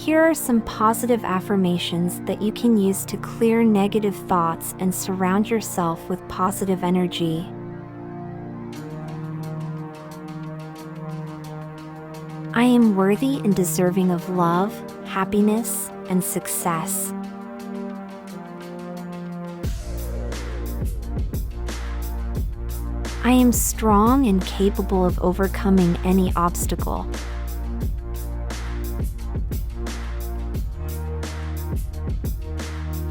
Here are some positive affirmations that you can use to clear negative thoughts and surround yourself with positive energy. I am worthy and deserving of love, happiness, and success. I am strong and capable of overcoming any obstacle.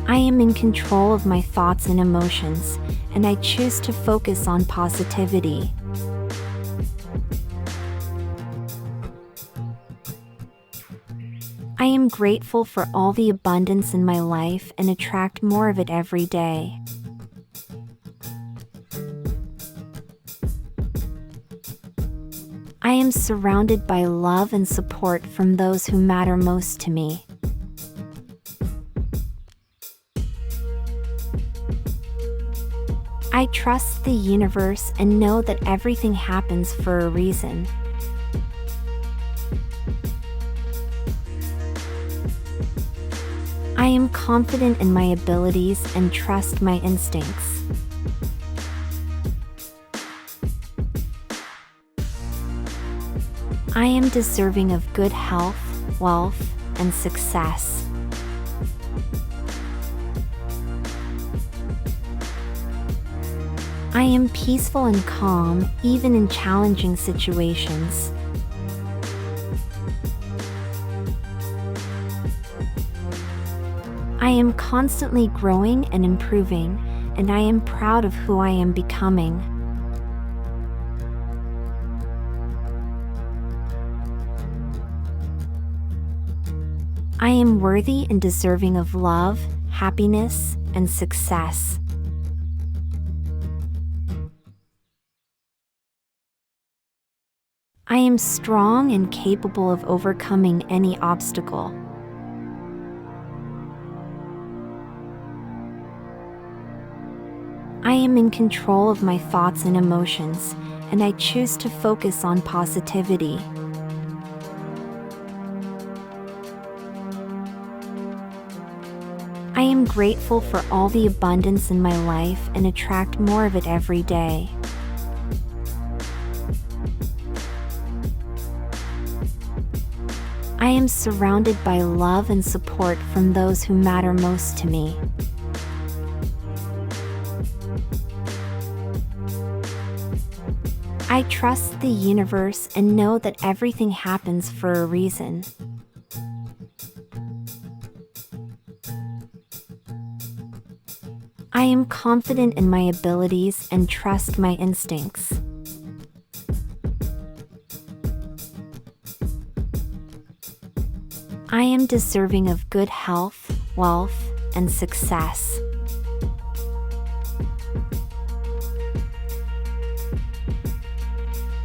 I am in control of my thoughts and emotions, and I choose to focus on positivity. I am grateful for all the abundance in my life and attract more of it every day. I am surrounded by love and support from those who matter most to me. I trust the universe and know that everything happens for a reason. I am confident in my abilities and trust my instincts. I am deserving of good health, wealth, and success. I am peaceful and calm, even in challenging situations. I am constantly growing and improving, and I am proud of who I am becoming. I am worthy and deserving of love, happiness, and success. I am strong and capable of overcoming any obstacle. I am in control of my thoughts and emotions, and I choose to focus on positivity. I am grateful for all the abundance in my life and attract more of it every day. I am surrounded by love and support from those who matter most to me. I trust the universe and know that everything happens for a reason. I am confident in my abilities and trust my instincts. I am deserving of good health, wealth, and success.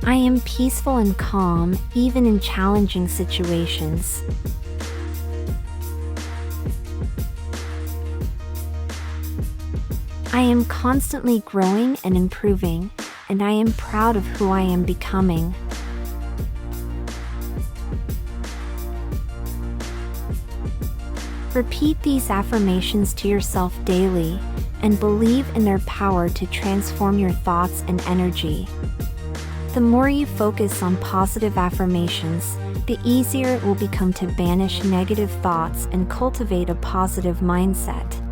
I am peaceful and calm, even in challenging situations. I am constantly growing and improving, and I am proud of who I am becoming. Repeat these affirmations to yourself daily, and believe in their power to transform your thoughts and energy. The more you focus on positive affirmations, the easier it will become to banish negative thoughts and cultivate a positive mindset.